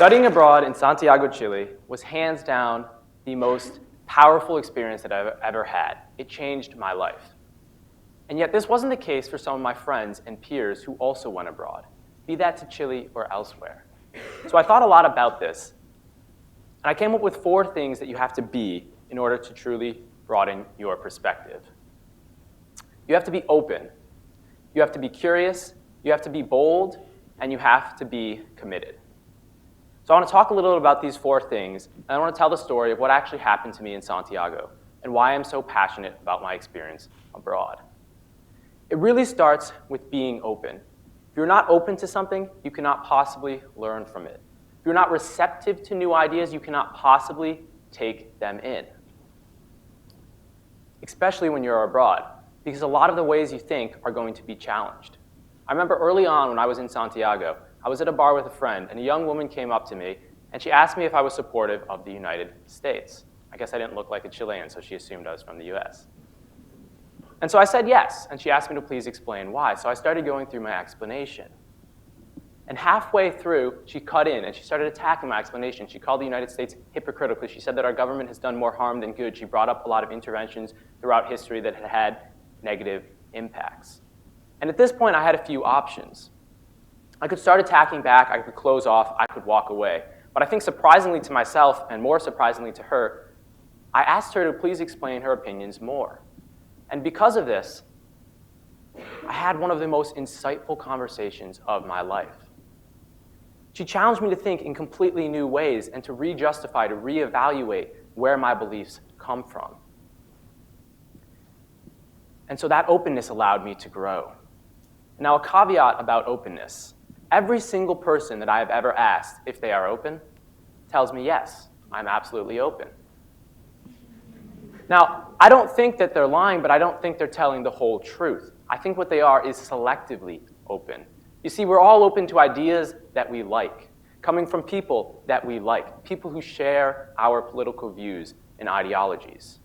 Studying abroad in Santiago, Chile was hands down the most powerful experience that I've ever had. It changed my life. And yet this wasn't the case for some of my friends and peers who also went abroad, be that to Chile or elsewhere. So I thought a lot about this, and I came up with 4 things that you have to be in order to truly broaden your perspective. You have to be open, you have to be curious, you have to be bold, and you have to be committed. So I want to talk a little about these 4 things, and I want to tell the story of what actually happened to me in Santiago and why I'm so passionate about my experience abroad. It really starts with being open. If you're not open to something, you cannot possibly learn from it. If you're not receptive to new ideas, you cannot possibly take them in. Especially when you're abroad, because a lot of the ways you think are going to be challenged. I remember early on when I was in Santiago, I was at a bar with a friend, and a young woman came up to me, and she asked me if I was supportive of the United States. I guess I didn't look like a Chilean, so she assumed I was from the US. And so I said yes, and she asked me to please explain why. So I started going through my explanation. And halfway through, she cut in, and she started attacking my explanation. She called the United States hypocritical. She said that our government has done more harm than good. She brought up a lot of interventions throughout history that had had negative impacts. And at this point, I had a few options. I could start attacking back, I could close off, I could walk away. But I think surprisingly to myself, and more surprisingly to her, I asked her to please explain her opinions more. And because of this, I had one of the most insightful conversations of my life. She challenged me to think in completely new ways and to re-justify, to reevaluate where my beliefs come from. And so that openness allowed me to grow. Now, a caveat about openness. Every single person that I have ever asked if they are open tells me, yes, I'm absolutely open. Now, I don't think that they're lying, but I don't think they're telling the whole truth. I think what they are is selectively open. You see, we're all open to ideas that we like, coming from people that we like, people who share our political views and ideologies.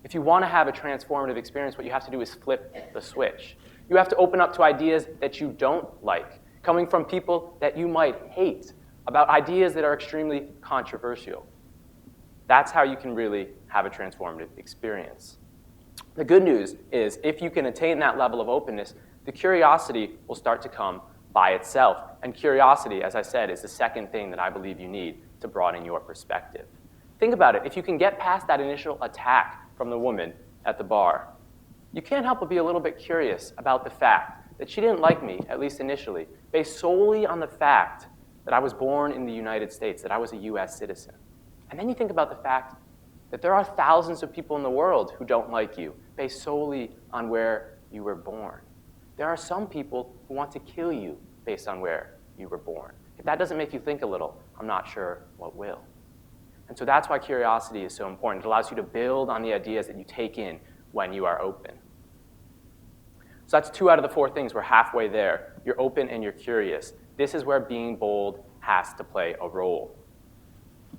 If you want to have a transformative experience, what you have to do is flip the switch. You have to open up to ideas that you don't like, coming from people that you might hate, about ideas that are extremely controversial. That's how you can really have a transformative experience. The good news is if you can attain that level of openness, the curiosity will start to come by itself. And curiosity, as I said, is the second thing that I believe you need to broaden your perspective. Think about it. If you can get past that initial attack from the woman at the bar, you can't help but be a little bit curious about the fact that she didn't like me, at least initially, based solely on the fact that I was born in the United States, that I was a US citizen. And then you think about the fact that there are thousands of people in the world who don't like you, based solely on where you were born. There are some people who want to kill you based on where you were born. If that doesn't make you think a little, I'm not sure what will. And so that's why curiosity is so important. It allows you to build on the ideas that you take in when you are open. So that's 2 out of the 4 things. We're halfway there. You're open and you're curious. This is where being bold has to play a role.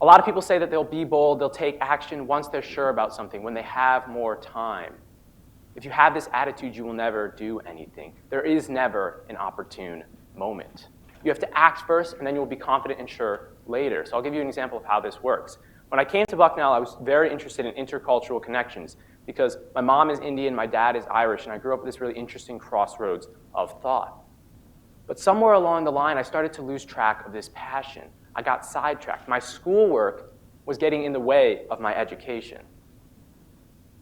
A lot of people say that they'll be bold, they'll take action once they're sure about something, when they have more time. If you have this attitude, you will never do anything. There is never an opportune moment. You have to act first, and then you will be confident and sure later. So I'll give you an example of how this works. When I came to Bucknell, I was very interested in intercultural connections because my mom is Indian, my dad is Irish, and I grew up at this really interesting crossroads of thought. But somewhere along the line, I started to lose track of this passion. I got sidetracked. My schoolwork was getting in the way of my education.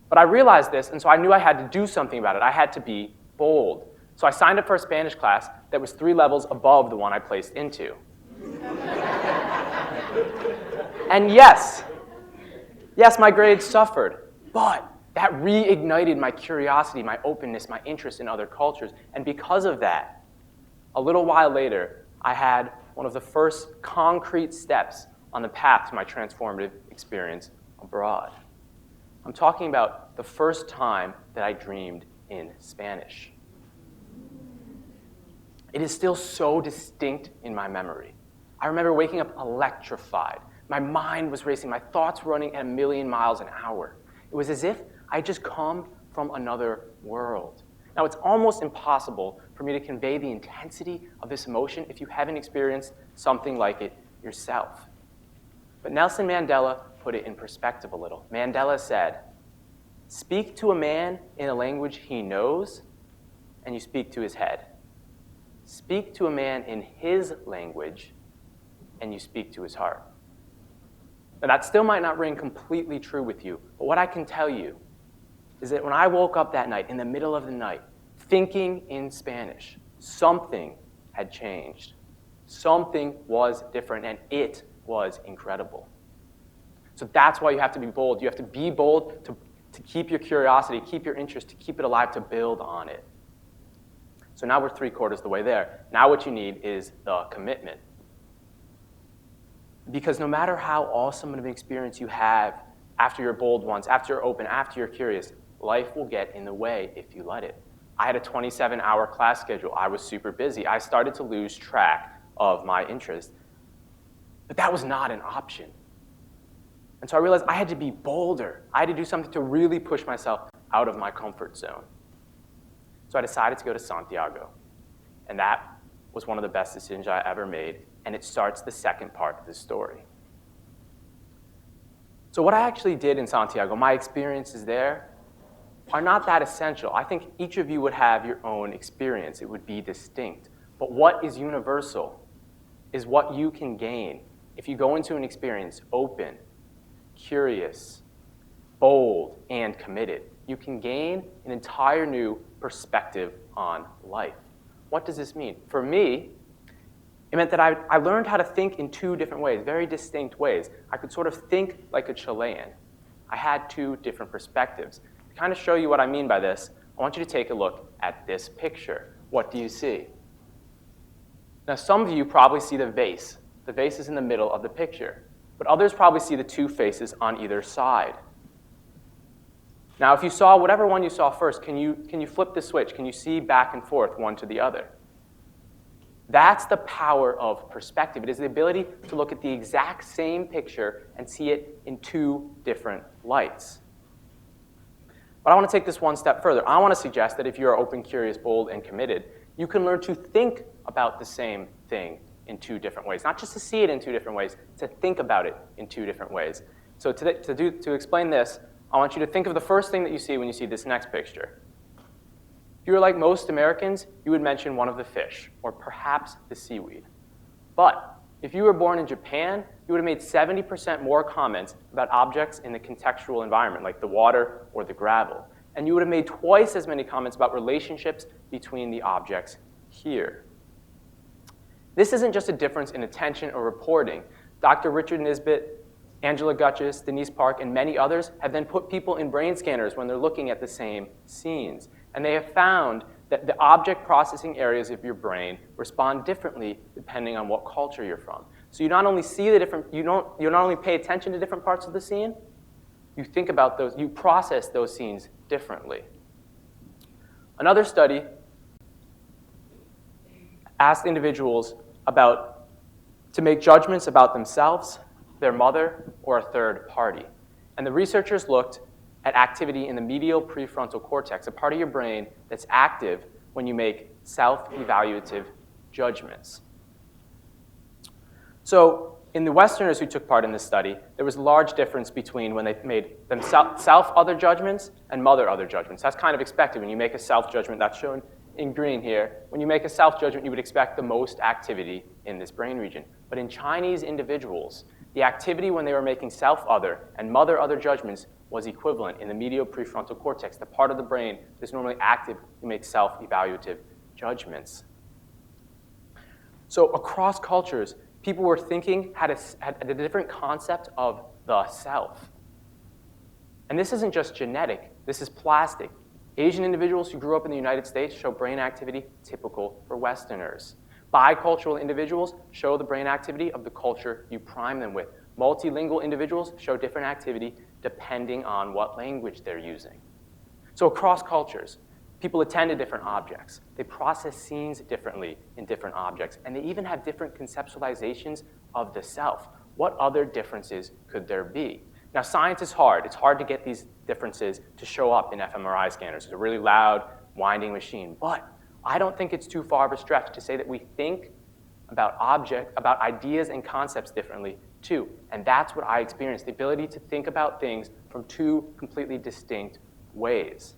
But I realized this, and so I knew I had to do something about it. I had to be bold. So I signed up for a Spanish class that was 3 levels above the one I placed into. And yes, my grades suffered, but that reignited my curiosity, my openness, my interest in other cultures. And because of that, a little while later, I had one of the first concrete steps on the path to my transformative experience abroad. I'm talking about the first time that I dreamed in Spanish. It is still so distinct in my memory. I remember waking up electrified. My mind was racing. My thoughts were running at 1,000,000 miles an hour. It was as if I had just come from another world. Now, it's almost impossible for me to convey the intensity of this emotion if you haven't experienced something like it yourself. But Nelson Mandela put it in perspective a little. Mandela said, speak to a man in a language he knows, and you speak to his head. Speak to a man in his language, and you speak to his heart. Now, that still might not ring completely true with you, but what I can tell you is that when I woke up that night, in the middle of the night, thinking in Spanish, something had changed. Something was different, and it was incredible. So that's why you have to be bold. You have to be bold to keep your curiosity, keep your interest, to keep it alive, to build on it. So now we're 3/4 of the way there. Now what you need is the commitment. Because no matter how awesome of an experience you have after you're bold once, after you're open, after you're curious, life will get in the way if you let it. I had a 27-hour class schedule. I was super busy. I started to lose track of my interest. But that was not an option. And so I realized I had to be bolder. I had to do something to really push myself out of my comfort zone. So I decided to go to Santiago. And that was one of the best decisions I ever made. And it starts the second part of the story. So what I actually did in Santiago, my experiences there, are not that essential. I think each of you would have your own experience. It would be distinct. But what is universal is what you can gain if you go into an experience open, curious, bold, and committed. You can gain an entire new perspective on life. What does this mean? For me, it meant that I learned how to think in two different ways, very distinct ways. I could sort of think like a Chilean. I had two different perspectives. To kind of show you what I mean by this, I want you to take a look at this picture. What do you see? Now, some of you probably see the vase. The vase is in the middle of the picture. But others probably see the two faces on either side. Now, if you saw whatever one you saw first, can you flip the switch? Can you see back and forth one to the other? That's the power of perspective. It is the ability to look at the exact same picture and see it in two different lights. But I want to take this one step further. I want to suggest that if you are open, curious, bold, and committed, you can learn to think about the same thing in two different ways. Not just to see it in two different ways, to think about it in two different ways. So to explain this, I want you to think of the first thing that you see when you see this next picture. If you were like most Americans, you would mention one of the fish, or perhaps the seaweed. But if you were born in Japan, you would have made 70% more comments about objects in the contextual environment, like the water or the gravel. And you would have made twice as many comments about relationships between the objects here. This isn't just a difference in attention or reporting. Dr. Richard Nisbet, Angela Gutches, Denise Park, and many others have then put people in brain scanners when they're looking at the same scenes. And they have found that the object processing areas of your brain respond differently depending on what culture you're from. So you not only see the different, you not only pay attention to different parts of the scene, you think about those, you process those scenes differently. Another study asked individuals to make judgments about themselves, their mother, or a third party. And the researchers looked at activity in the medial prefrontal cortex, a part of your brain that's active when you make self-evaluative judgments. So in the Westerners who took part in this study, there was a large difference between when they made self-other judgments and mother-other judgments. That's kind of expected. When you make a self-judgment, that's shown in green here. When you make a self-judgment, you would expect the most activity in this brain region. But in Chinese individuals, the activity when they were making self-other and mother-other judgments was equivalent in the medial prefrontal cortex, the part of the brain that's normally active to make self-evaluative judgments. So across cultures, people were thinking, had a different concept of the self. And this isn't just genetic, this is plastic. Asian individuals who grew up in the United States show brain activity typical for Westerners. Bicultural individuals show the brain activity of the culture you prime them with. Multilingual individuals show different activity depending on what language they're using. So across cultures, people attend to different objects. They process scenes differently in different objects, and they even have different conceptualizations of the self. What other differences could there be? Now, science is hard. It's hard to get these differences to show up in fMRI scanners. It's a really loud, winding machine. But I don't think it's too far of a stretch to say that we think about ideas and concepts differently too. And that's what I experienced, the ability to think about things from two completely distinct ways.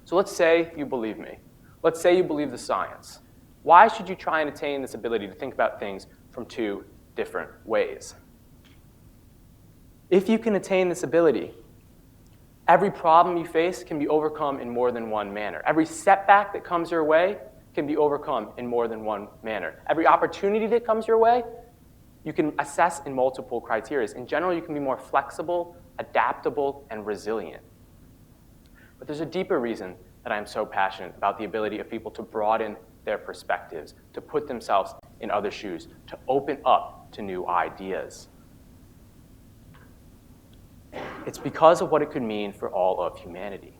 So let's say you believe me. Let's say you believe the science. Why should you try and attain this ability to think about things from two different ways? If you can attain this ability, every problem you face can be overcome in more than one manner. Every setback that comes your way can be overcome in more than one manner. Every opportunity that comes your way, you can assess in multiple criteria. In general, you can be more flexible, adaptable, and resilient. But there's a deeper reason that I'm so passionate about the ability of people to broaden their perspectives, to put themselves in other shoes, to open up to new ideas. It's because of what it could mean for all of humanity.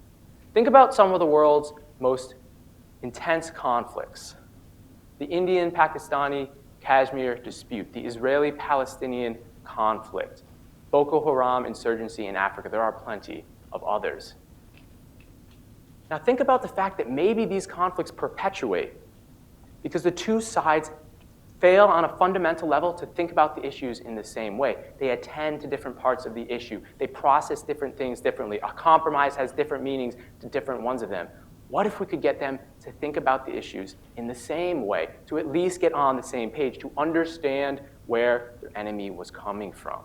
Think about some of the world's most intense conflicts. The Indian-Pakistani Kashmir dispute, the Israeli-Palestinian conflict, Boko Haram insurgency in Africa. There are plenty of others. Now think about the fact that maybe these conflicts perpetuate because the two sides fail on a fundamental level to think about the issues in the same way. They attend to different parts of the issue. They process different things differently. A compromise has different meanings to different ones of them. What if we could get them to think about the issues in the same way, to at least get on the same page, to understand where their enemy was coming from?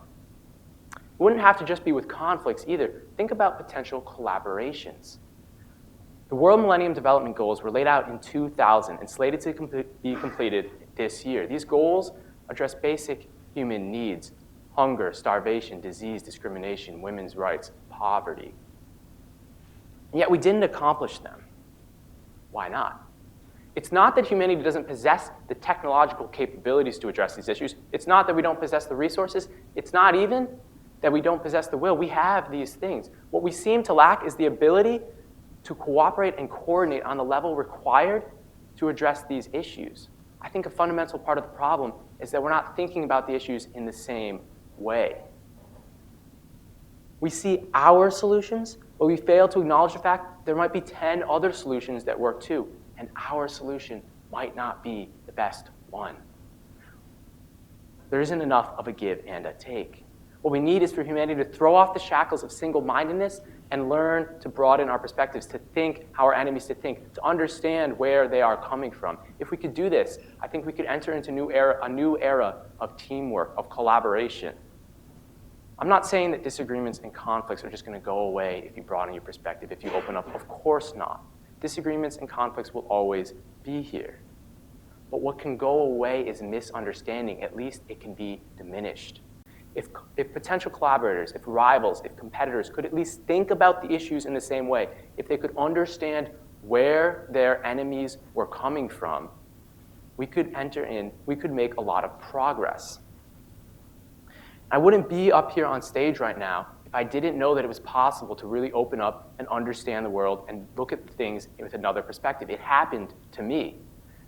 It wouldn't have to just be with conflicts either. Think about potential collaborations. The World Millennium Development Goals were laid out in 2000 and slated to be completed this year. These goals address basic human needs: hunger, starvation, disease, discrimination, women's rights, poverty. And yet we didn't accomplish them. Why not? It's not that humanity doesn't possess the technological capabilities to address these issues. It's not that we don't possess the resources. It's not even that we don't possess the will. We have these things. What we seem to lack is the ability to cooperate and coordinate on the level required to address these issues. I think a fundamental part of the problem is that we're not thinking about the issues in the same way. We see our solutions, but we fail to acknowledge the fact there might be 10 other solutions that work too, and our solution might not be the best one. There isn't enough of a give and a take. What we need is for humanity to throw off the shackles of single-mindedness and learn to broaden our perspectives, to think how our enemies to think, to understand where they are coming from. If we could do this, I think we could enter into a new era of teamwork, of collaboration. I'm not saying that disagreements and conflicts are just going to go away if you broaden your perspective, if you open up. Of course not. Disagreements and conflicts will always be here. But what can go away is misunderstanding. At least it can be diminished. If potential collaborators, if rivals, if competitors could at least think about the issues in the same way, if they could understand where their enemies were coming from, we could make a lot of progress. I wouldn't be up here on stage right now if I didn't know that it was possible to really open up and understand the world and look at things with another perspective. It happened to me.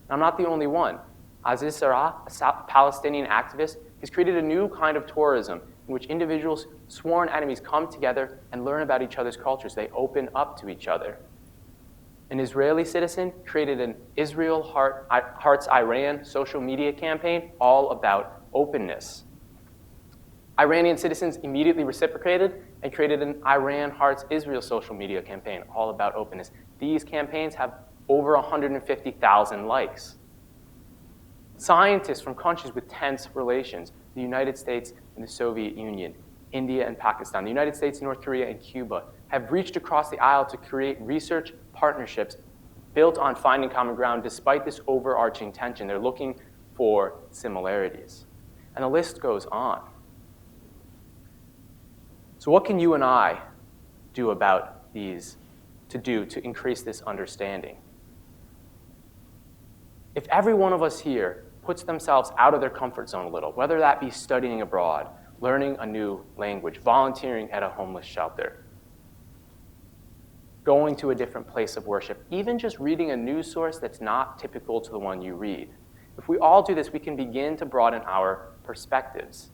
And I'm not the only one. Aziz Sarah, a Palestinian activist, has created a new kind of tourism in which individuals, sworn enemies, come together and learn about each other's cultures. They open up to each other. An Israeli citizen created an Israel Hearts Iran social media campaign all about openness. Iranian citizens immediately reciprocated and created an Iran Hearts Israel social media campaign all about openness. These campaigns have over 150,000 likes. Scientists from countries with tense relations, the United States and the Soviet Union, India and Pakistan, the United States, North Korea, and Cuba, have reached across the aisle to create research partnerships built on finding common ground despite this overarching tension. They're looking for similarities. And the list goes on. So what can you and I do about these, to increase this understanding? If every one of us here puts themselves out of their comfort zone a little, whether that be studying abroad, learning a new language, volunteering at a homeless shelter, going to a different place of worship, even just reading a news source that's not typical to the one you read. If we all do this, we can begin to broaden our perspectives.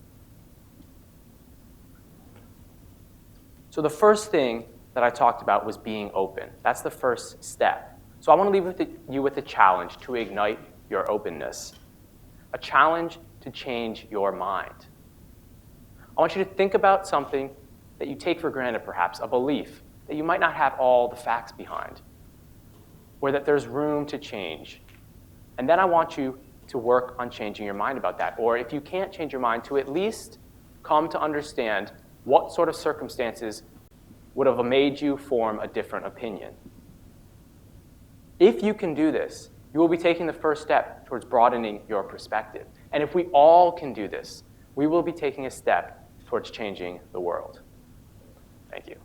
So the first thing that I talked about was being open. That's the first step. So I want to leave you with a challenge to ignite your openness. a challenge to change your mind. I want you to think about something that you take for granted, perhaps, a belief that you might not have all the facts behind, or that there's room to change. And then I want you to work on changing your mind about that. Or if you can't change your mind, to at least come to understand what sort of circumstances would have made you form a different opinion. If you can do this, you will be taking the first step towards broadening your perspective. And if we all can do this, we will be taking a step towards changing the world. Thank you.